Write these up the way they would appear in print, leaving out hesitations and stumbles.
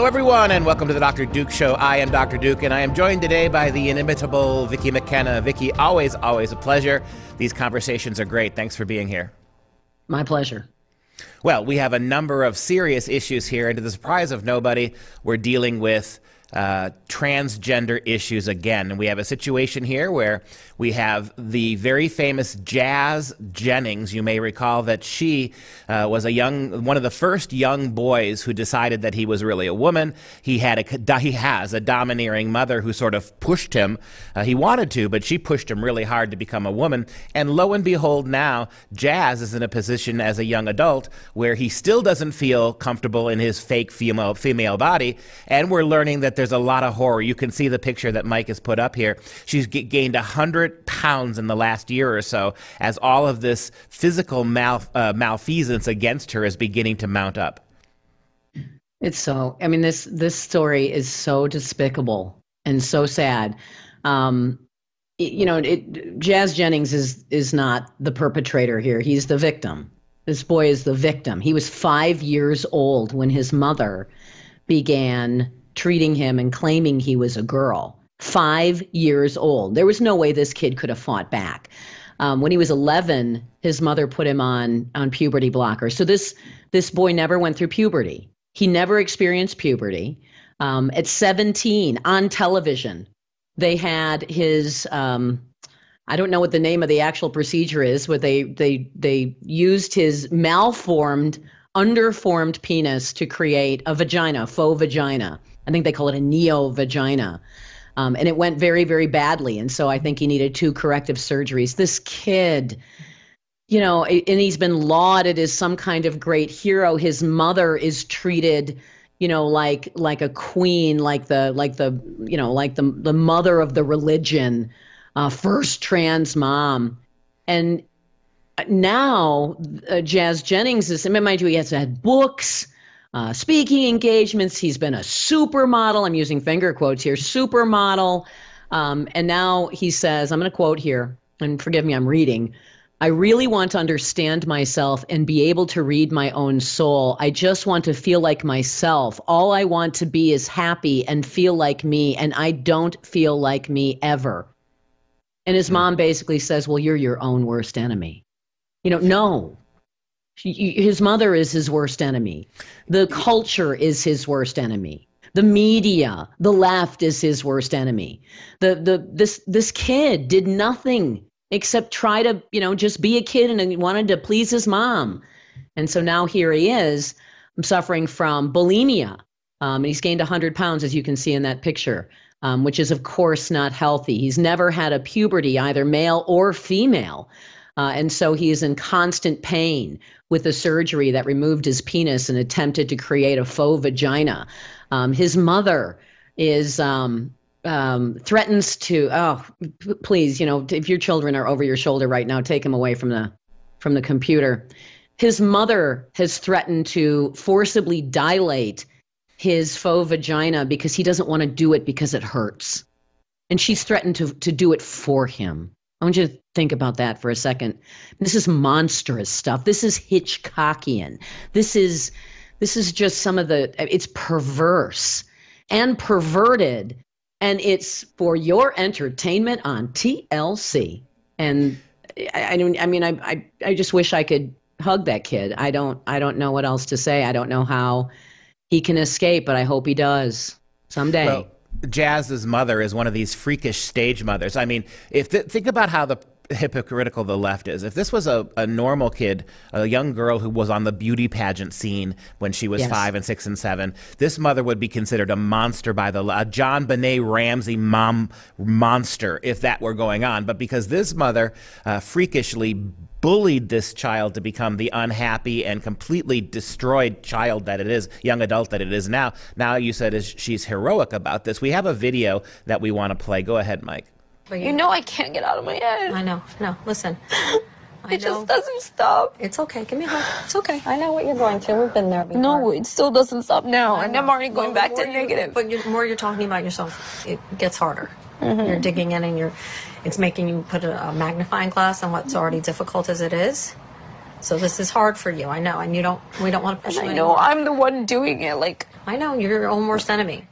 Hello, everyone, and welcome to the Dr. Duke Show. I am Dr. Duke, and I am joined today by the inimitable Vicki McKenna. Vicki, always a pleasure. These conversations are great. Thanks for being here. My pleasure. Well, we have a number of serious issues here, and to the surprise of nobody, we're dealing with transgender issues again. And we have a situation here where we have the very famous Jazz Jennings. You may recall that she was one of the first young boys who decided that he was really a woman. He has a domineering mother who sort of pushed him. He wanted to, but she pushed him really hard to become a woman. And lo and behold, now Jazz is in a position as a young adult where he still doesn't feel comfortable in his fake female body. And we're learning that there's a lot of horror. You can see the picture that Mike has put up here. She's gained 100 pounds in the last year or so as all of this physical malfeasance against her is beginning to mount up. It's so, I mean, this story is so despicable and so sad. Jazz Jennings is not the perpetrator here. He's the victim. This boy is the victim. He was 5 years old when his mother began treating him and claiming he was a girl. 5 years old. There was no way this kid could have fought back. When he was 11, his mother put him on puberty blockers. So this boy never went through puberty. He never experienced puberty. At 17, on television, they had his, I don't know what the name of the actual procedure is, where they used his malformed, underformed penis to create a vagina, a faux vagina. I think they call it a neo-vagina. And it went very, very badly. And so I think he needed 2 corrective surgeries. This kid, and he's been lauded as some kind of great hero. His mother is treated, like a queen, like the mother of the religion, first trans mom. And now Jazz Jennings is, mind you, he has had books, speaking engagements. He's been a supermodel. I'm using finger quotes here, supermodel. And now he says, I'm going to quote here, and forgive me, I'm reading. I really want to understand myself and be able to read my own soul. I just want to feel like myself. All I want to be is happy and feel like me, and I don't feel like me ever. And his mom basically says, well, you're your own worst enemy. No. His mother is his worst enemy. The culture is his worst enemy. The media, the left is his worst enemy. This kid did nothing except try to, just be a kid, and he wanted to please his mom. And so now here he is, suffering from bulimia. And he's gained 100 pounds, as you can see in that picture, which is, of course, not healthy. He's never had a puberty, either male or female. And so he is in constant pain with the surgery that removed his penis and attempted to create a faux vagina. His mother is threatens to, please, if your children are over your shoulder right now, take them away from the computer. His mother has threatened to forcibly dilate his faux vagina because he doesn't want to do it because it hurts. And she's threatened to do it for him. I want you to think about that for a second. This is monstrous stuff. This is Hitchcockian. This is just some of it's perverse and perverted, and it's for your entertainment on TLC. And I just wish I could hug that kid. I don't know what else to say. I don't know how he can escape, but I hope he does someday. Well, Jazz's mother is one of these freakish stage mothers. I mean, think about how hypocritical the left is. If this was a normal kid, a young girl who was on the beauty pageant scene when she was 5 and 6 and 7, this mother would be considered a monster by a John Benet Ramsey monster if that were going on. But because this mother freakishly bullied this child to become the unhappy and completely destroyed child that it is, young adult that it is now. Now you said she's heroic about this. We have a video that we want to play. Go ahead, Mike. I can't get out of my head. I know. No, listen. It just doesn't stop. It's okay. Give me a hug. It's okay. I know what you're going through. We've been there before. No, it still doesn't stop now. And I'm already going back to negative. But the more you're talking about yourself, it gets harder. You're digging in, and it's making you put a magnifying glass on what's already difficult as it is. So this is hard for you, I know, and we don't want to push you I anymore. know I'm the one doing it. Like, I know, you're your own worst enemy.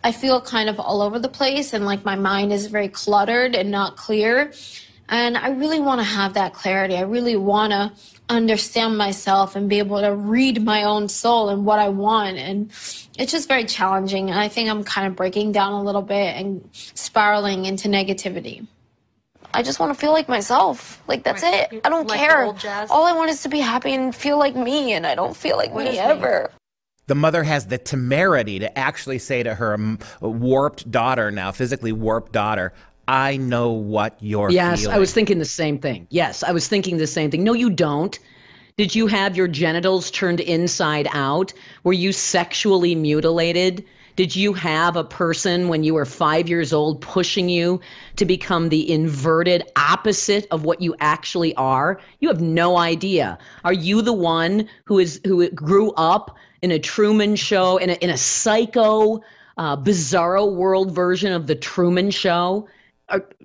I feel kind of all over the place and like my mind is very cluttered and not clear. And I really want to have that clarity. I really want to understand myself and be able to read my own soul and what I want. And it's just very challenging. And I think I'm kind of breaking down a little bit and spiraling into negativity. I just want to feel like myself. Like, that's it. I don't Like care. old Jazz? All I want is to be happy and feel like me. And I don't feel like What me is me? ever. The mother has the temerity to actually say to her warped daughter, now physically warped daughter, I know what you're Yes, feeling. I was thinking the same thing. Yes, I was thinking the same thing. No, you don't. Did you have your genitals turned inside out? Were you sexually mutilated? Did you have a person when you were 5 years old pushing you to become the inverted opposite of what you actually are? You have no idea. Are you the one who grew up in a Truman Show, in a psycho, bizarro world version of the Truman Show?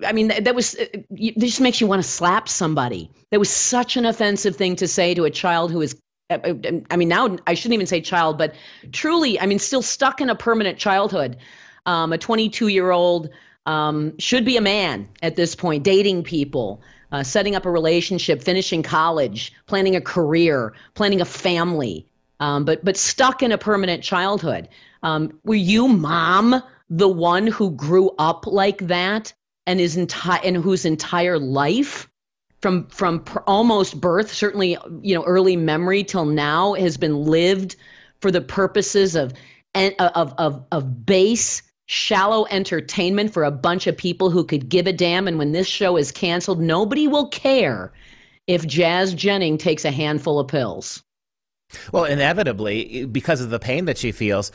I mean, this just makes you want to slap somebody. That was such an offensive thing to say to a child who is, I mean, now I shouldn't even say child, but truly, I mean, still stuck in a permanent childhood. A 22-year-old should be a man at this point, dating people, setting up a relationship, finishing college, planning a career, planning a family, but stuck in a permanent childhood. Were you, mom, the one who grew up like that? And whose entire life, from almost birth, certainly early memory till now, has been lived for the purposes of base, shallow entertainment for a bunch of people who could give a damn. And when this show is canceled, nobody will care if Jazz Jennings takes a handful of pills. Well, inevitably, because of the pain that she feels,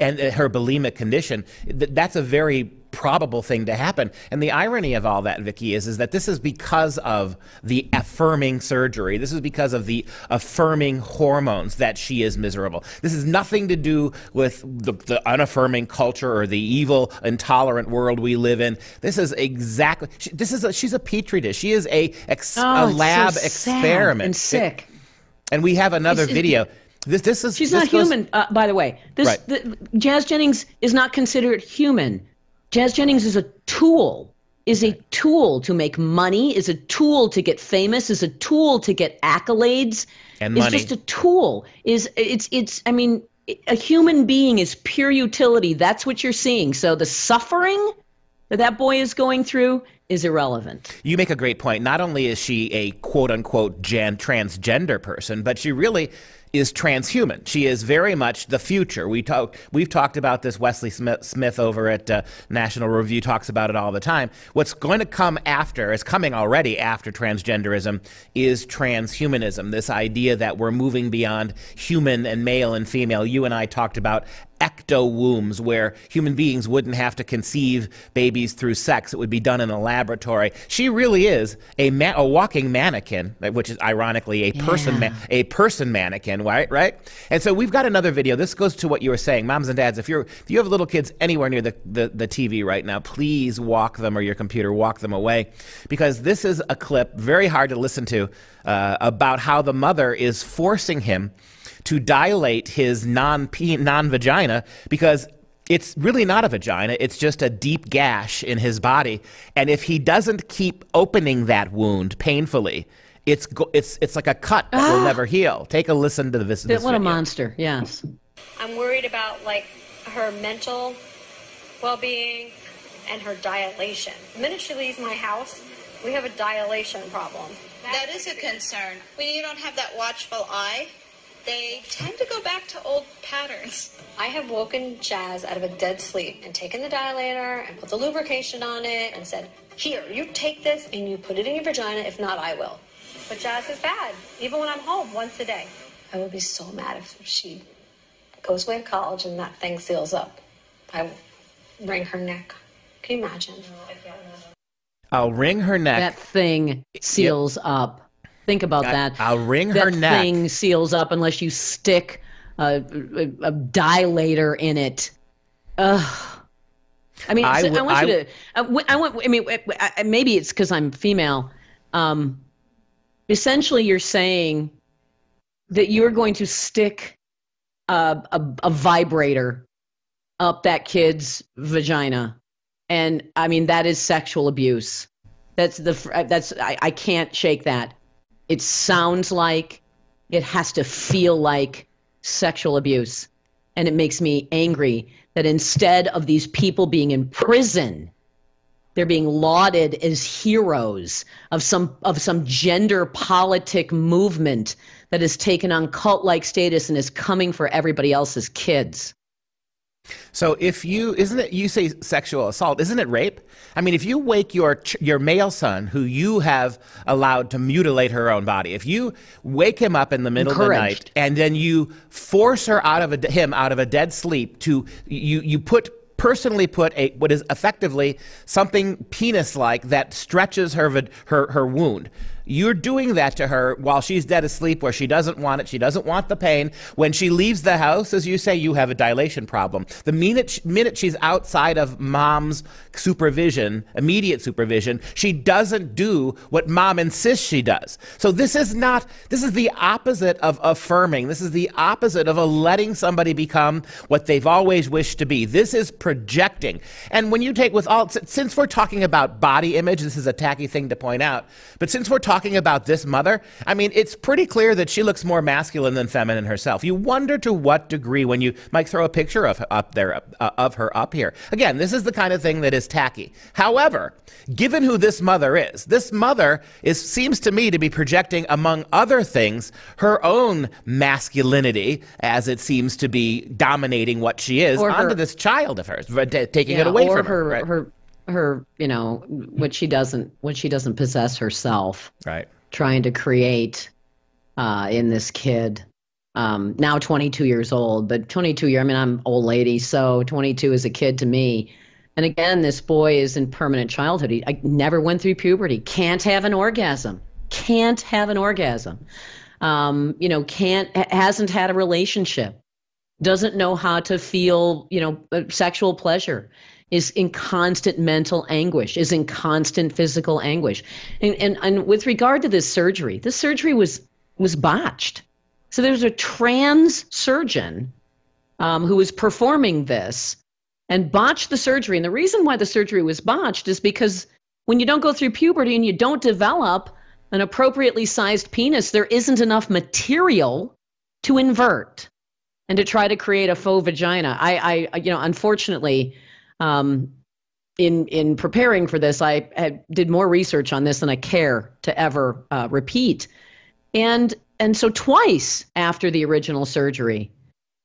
and her bulimic condition, that's a very probable thing to happen. And the irony of all that, Vicki, is that this is because of the affirming surgery. This is because of the affirming hormones that she is miserable. This has nothing to do with the unaffirming culture or the evil, intolerant world we live in. This is exactly, she's a petri dish. She is a lab so experiment. Sad and sick. And we have another video. She's not human, by the way. Jazz Jennings is not considered human. Jazz Jennings is a tool to make money, is a tool to get famous, is a tool to get accolades. And money. It's just a tool. I mean, a human being is pure utility. That's what you're seeing. So the suffering that boy is going through is irrelevant. You make a great point. Not only is she a quote-unquote transgender person, but she really is transhuman. She is very much the future. We've talked about this. Wesley Smith over at National Review talks about it all the time. What's going to come after, is coming already after transgenderism, is transhumanism, this idea that we're moving beyond human and male and female. You and I talked about ecto-wombs, where human beings wouldn't have to conceive babies through sex. It would be done in a laboratory. She really is a walking mannequin, which is ironically a person mannequin, right? And so we've got another video. This goes to what you were saying, moms and dads. If you have little kids anywhere near the TV right now, please walk them, or your computer, walk them away, because this is a clip very hard to listen to about how the mother is forcing him to dilate his non-vagina, because it's really not a vagina. It's just a deep gash in his body. And if he doesn't keep opening that wound painfully, it's like a cut that will never heal. Take a listen to this What video. a monster, yes. I'm worried about like her mental well-being and her dilation. The minute she leaves my house, we have a dilation problem. That is a concern. When you don't have that watchful eye, they tend to go back to old patterns. I have woken Jazz out of a dead sleep and taken the dilator and put the lubrication on it and said, here, you take this and you put it in your vagina. If not, I will. But Jazz is bad, even when I'm home once a day. I would be so mad if she goes away to college and that thing seals up. I will wring her neck. Can you imagine? I'll wring her neck. That thing seals up. Think about that. I'll wring her neck. That thing seals up unless you stick a dilator in it. Ugh. I mean, maybe it's because I'm female. Essentially, you're saying that you're going to stick a vibrator up that kid's vagina. And I mean, that is sexual abuse. I can't shake that. It sounds like, it has to feel like sexual abuse. And it makes me angry that instead of these people being in prison, they're being lauded as heroes of some gender politic movement that has taken on cult-like status and is coming for everybody else's kids. So you say sexual assault, isn't it rape? I mean, if you wake your male son, who you have allowed to mutilate her own body, if you wake him up in the middle of the night and then you force him out of a dead sleep, you personally put what is effectively something penis-like that stretches her wound. You're doing that to her while she's dead asleep, where she doesn't want it. She doesn't want the pain. When she leaves the house, as you say, you have a dilation problem. The minute she's outside of mom's supervision, immediate supervision, she doesn't do what mom insists she does. So this is the opposite of affirming. This is the opposite of letting somebody become what they've always wished to be. This is projecting. And when you take since we're talking about body image, this is a tacky thing to point out, but since we're talking about this mother, I mean, it's pretty clear that she looks more masculine than feminine herself. You wonder to what degree when you might throw a picture of her up here. Again, this is the kind of thing that is tacky. However, given who this mother seems to me to be projecting, among other things, her own masculinity, as it seems to be dominating what she is, onto this child of hers, taking it away from her. Right? Her, what she doesn't possess herself, right? Trying to create in this kid, now 22 years old, but 22 years, I mean, I'm old lady, so 22 is a kid to me. And again, this boy is in permanent childhood. I never went through puberty, can't have an orgasm, hasn't had a relationship, doesn't know how to feel, sexual pleasure, is in constant mental anguish, is in constant physical anguish. And with regard to this surgery was botched. So there's a trans surgeon who was performing this and botched the surgery. And the reason why the surgery was botched is because when you don't go through puberty and you don't develop an appropriately sized penis, there isn't enough material to invert and to try to create a faux vagina. I unfortunately, in preparing for this, I did more research on this than I care to ever repeat. And so twice after the original surgery,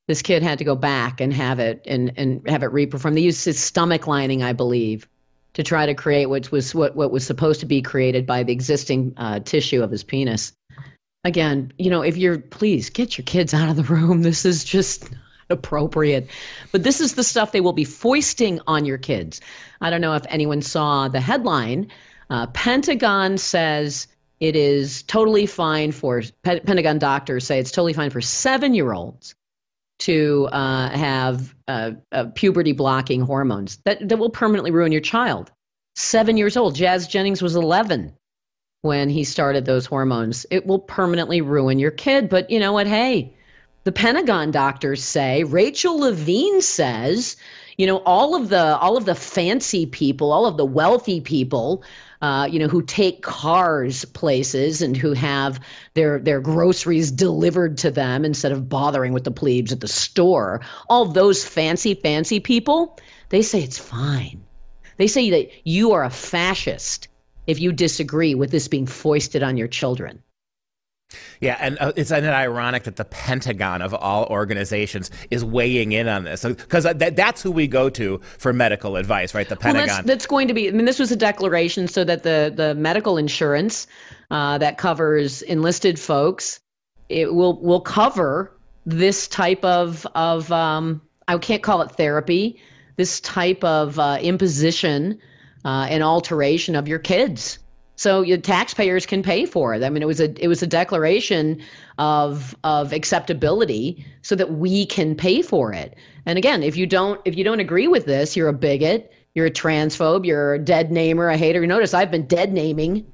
this kid had to go back and have it reperformed. They used his stomach lining, I believe, to try to create what was supposed to be created by the existing tissue of his penis. Again, please get your kids out of the room. This is just appropriate. But this is the stuff they will be foisting on your kids. I don't know if anyone saw the headline. Pentagon says it is totally fine Pentagon doctors say it's totally fine for 7-year-olds to have puberty blocking hormones that will permanently ruin your child. 7 years old. Jazz Jennings was 11 when he started those hormones. It will permanently ruin your kid. But you know what? Hey, the Pentagon doctors say, Rachel Levine says, all of the fancy people, all of the wealthy people, who take cars places and who have their groceries delivered to them instead of bothering with the plebes at the store, all those fancy people, they say it's fine. They say that you are a fascist if you disagree with this being foisted on your children. Yeah, and isn't it ironic that the Pentagon of all organizations is weighing in on this? Because that's who we go to for medical advice, right? The Pentagon. Well, that's going to be, this was a declaration so that the medical insurance that covers enlisted folks, it will cover this type of I can't call it therapy, this type of imposition and alteration of your kids. So your taxpayers can pay for it. I mean, it was a declaration of acceptability so that we can pay for it. And again, if you don't agree with this, you're a bigot, you're a transphobe, you're a dead namer, a hater. You notice I've been dead naming,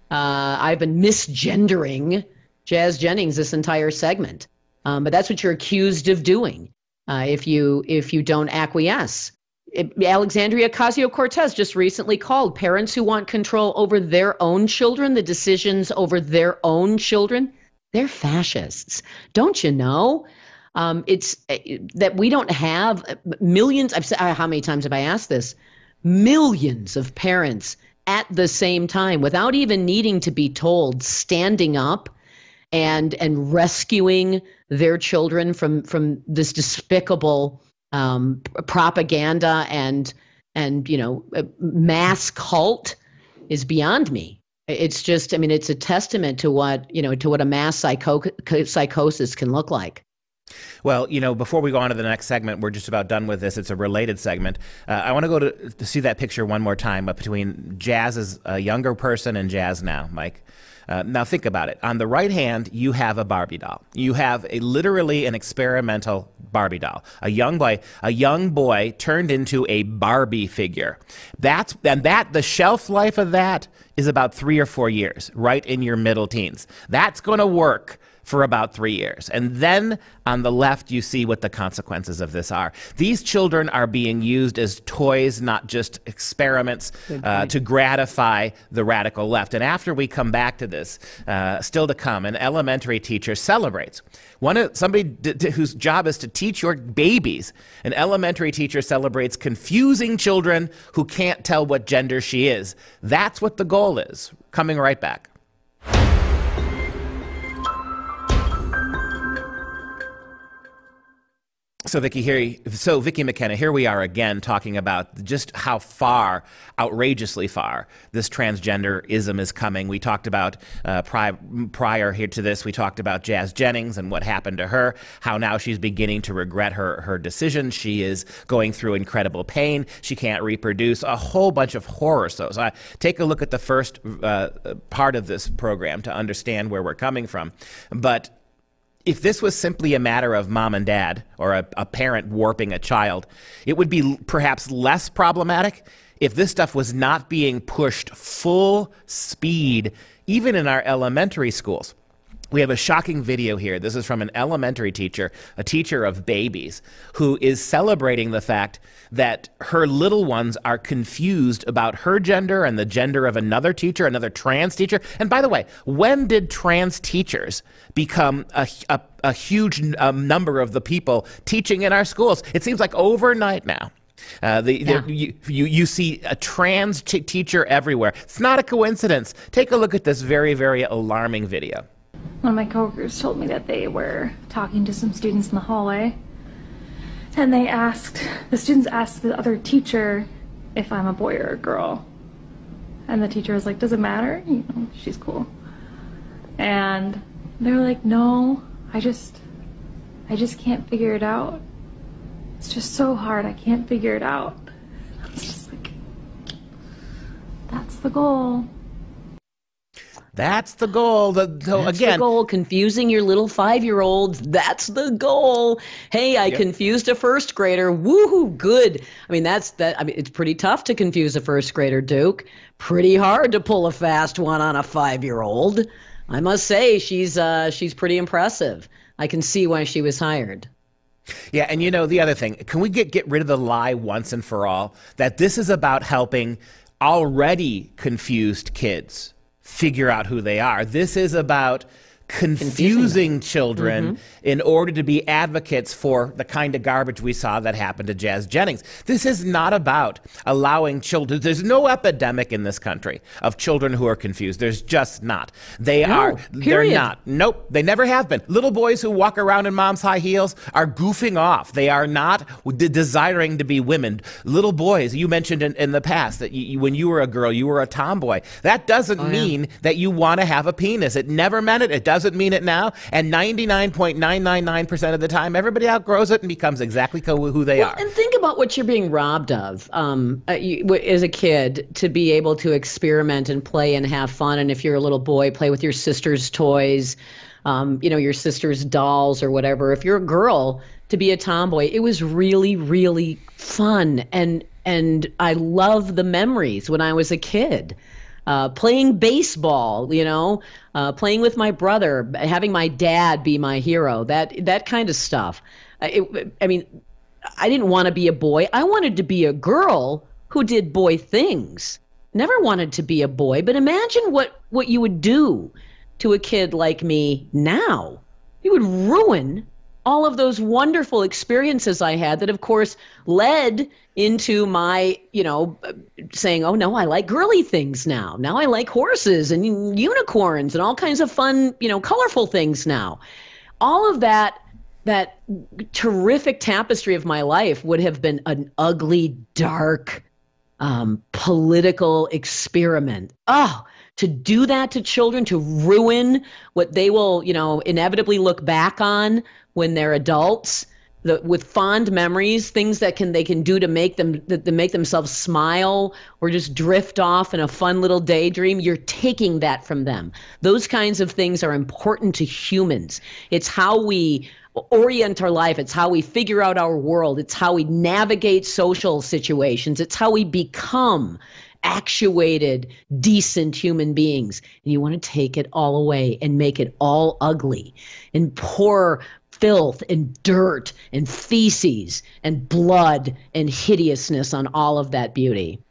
I've been misgendering Jazz Jennings this entire segment. But that's what you're accused of doing if you don't acquiesce. Alexandria Ocasio-Cortez just recently called parents who want control over their own children, the decisions over their own children, they're fascists. Don't you know? It's that we don't have millions. I've said, how many times have I asked this? Millions of parents at the same time, without even needing to be told, standing up and rescuing their children from this despicable propaganda and mass cult is beyond me. It's just, I mean, it's a testament to what a mass psychosis can look like. Well, before we go on to the next segment, we're just about done with this. It's a related segment. I want to go to see that picture one more time between Jazz as a younger person and Jazz now, Mike. Now think about it. On the right hand, you have a Barbie doll. You have literally an experimental Barbie doll. A young boy turned into a Barbie figure. The shelf life of that is about 3 or 4 years, right in your middle teens. That's going to work for about 3 years. And then on the left, you see what the consequences of this are. These children are being used as toys, not just experiments, to gratify the radical left. And after we come back to this, still to come, an elementary teacher celebrates. Somebody whose job is to teach your babies. An elementary teacher celebrates confusing children who can't tell what gender she is. That's what the goal is. Coming right back. So Vicki McKenna, here we are again talking about just how far, outrageously far, this transgenderism is coming. We talked about, prior here to this, we talked about Jazz Jennings and what happened to her, how now she's beginning to regret her decision. She is going through incredible pain. She can't reproduce, a whole bunch of horror. So take a look at the first part of this program to understand where we're coming from. But if this was simply a matter of mom and dad or a parent warping a child, it would be perhaps less problematic if this stuff was not being pushed full speed, even in our elementary schools. We have a shocking video here. This is from an elementary teacher, a teacher of babies, who is celebrating the fact that her little ones are confused about her gender and the gender of another teacher, another trans teacher. And by the way, when did trans teachers become a huge number of the people teaching in our schools? It seems like overnight now. You see a trans teacher everywhere. It's not a coincidence. Take a look at this very, very alarming video. One of my coworkers told me that they were talking to some students in the hallway, and the students asked the other teacher if I'm a boy or a girl. And the teacher was like, does it matter? She's cool. And they were like, no, I just can't figure it out. It's just so hard, I can't figure it out. It's just like, that's the goal. That's the goal. That's the goal. Confusing your little 5-year-olds. That's the goal. Hey, I confused a first grader. Woohoo! Good. I mean, it's pretty tough to confuse a first grader, Duke. Pretty hard to pull a fast one on a 5-year-old. I must say, she's pretty impressive. I can see why she was hired. Yeah, and the other thing, can we get rid of the lie once and for all that this is about helping already confused kids figure out who they are? This is about confusing children in order to be advocates for the kind of garbage we saw that happened to Jazz Jennings. This is not about allowing children. There's no epidemic in this country of children who are confused. There's just not. They're not. Nope. They never have been. Little boys who walk around in mom's high heels are goofing off. They are not desiring to be women. Little boys, you mentioned in the past that when you were a girl, you were a tomboy. That doesn't mean that you want to have a penis. It never meant it. It doesn't mean it now. And 99.999% of the time, everybody outgrows it and becomes exactly who they are. And think about what you're being robbed of as a kid, to be able to experiment and play and have fun. And if you're a little boy, play with your sister's toys, your sister's dolls or whatever. If you're a girl, to be a tomboy, it was really, really fun. And I love the memories when I was a kid. playing baseball, playing with my brother, having my dad be my hero, that kind of stuff. I mean, I didn't want to be a boy. I wanted to be a girl who did boy things. Never wanted to be a boy, but imagine what you would do to a kid like me now. You would ruin all of those wonderful experiences I had that, of course, led into my, saying, oh, no, I like girly things now. Now I like horses and unicorns and all kinds of fun, colorful things now. All of that terrific tapestry of my life would have been an ugly, dark, political experiment. Oh, to do that to children, to ruin what they will, inevitably look back on when they're adults, with fond memories, things that they can do to make themselves smile or just drift off in a fun little daydream. You're taking that from them. Those kinds of things are important to humans. It's how we orient our life. It's how we figure out our world. It's how we navigate social situations. It's how we become actuated, decent human beings. And you want to take it all away and make it all ugly and pour filth and dirt and feces and blood and hideousness on all of that beauty.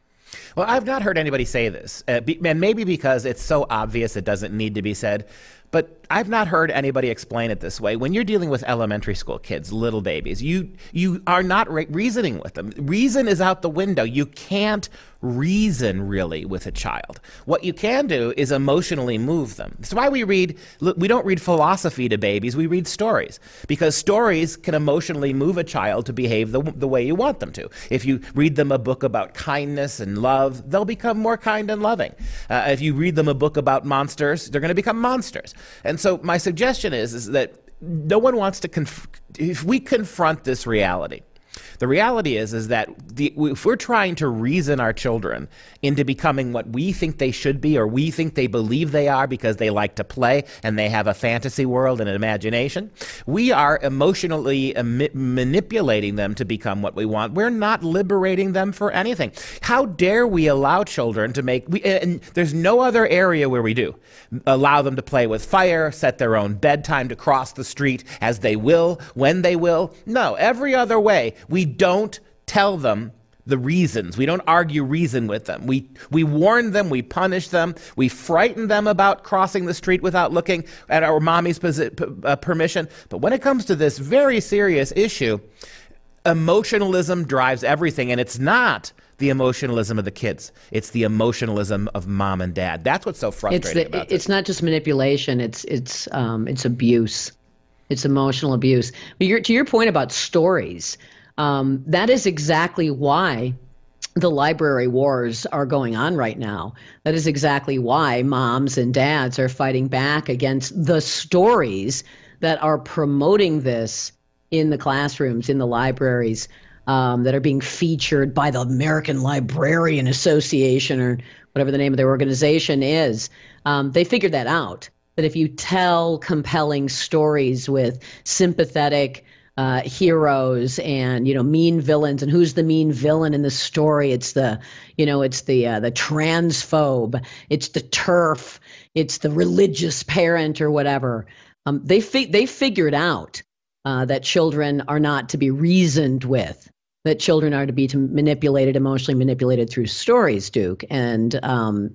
Well, I've not heard anybody say this, and maybe because it's so obvious it doesn't need to be said, but I've not heard anybody explain it this way. When you're dealing with elementary school kids, little babies, you are not reasoning with them. Reason is out the window. You can't reason really with a child. What you can do is emotionally move them. That's why we don't read philosophy to babies, we read stories, because stories can emotionally move a child to behave the way you want them to. If you read them a book about kindness and love, they'll become more kind and loving. If you read them a book about monsters, they're going to become monsters. And so my suggestion is that no one wants to if we confront this reality. The reality is that if we're trying to reason our children into becoming what we think they should be, or we think they believe they are because they like to play and they have a fantasy world and an imagination, we are emotionally manipulating them to become what we want. We're not liberating them for anything. How dare we allow children to and there's no other area where we do allow them to play with fire, set their own bedtime, to cross the street as they will, when they will. No, every other way, we don't tell them the reasons. We don't argue reason with them. We warn them, we punish them, we frighten them about crossing the street without looking at our mommy's permission. But when it comes to this very serious issue, emotionalism drives everything, and it's not the emotionalism of the kids. It's the emotionalism of mom and dad. That's what's so frustrating about this. It's not just manipulation. It's abuse. It's emotional abuse. But to your point about stories, that is exactly why the library wars are going on right now. That is exactly why moms and dads are fighting back against the stories that are promoting this in the classrooms, in the libraries, that are being featured by the American Librarian Association, or whatever the name of their organization is. They figured that out, that if you tell compelling stories with sympathetic heroes and, mean villains, and who's the mean villain in the story? It's the transphobe, it's the TERF, it's the religious parent or whatever. They figured out that children are not to be reasoned with, that children are to be emotionally manipulated through stories, Duke. And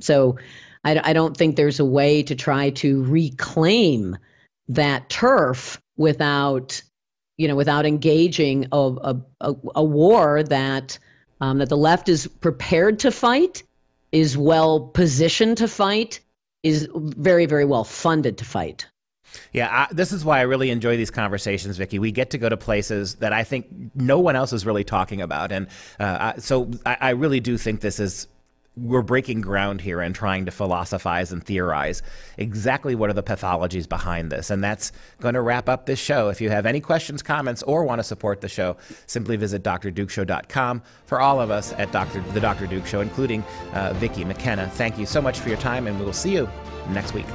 so I don't think there's a way to try to reclaim that turf without engaging a war that the left is prepared to fight, is well positioned to fight, is very, very well funded to fight. Yeah, this is why I really enjoy these conversations, Vicki. We get to go to places that I think no one else is really talking about. And so I really do think we're breaking ground here and trying to philosophize and theorize exactly what are the pathologies behind this. And that's going to wrap up this show. If you have any questions, comments, or want to support the show, simply visit drdukeshow.com. For all of us at The Dr. Duke Show, including Vicki McKenna, thank you so much for your time, and we will see you next week.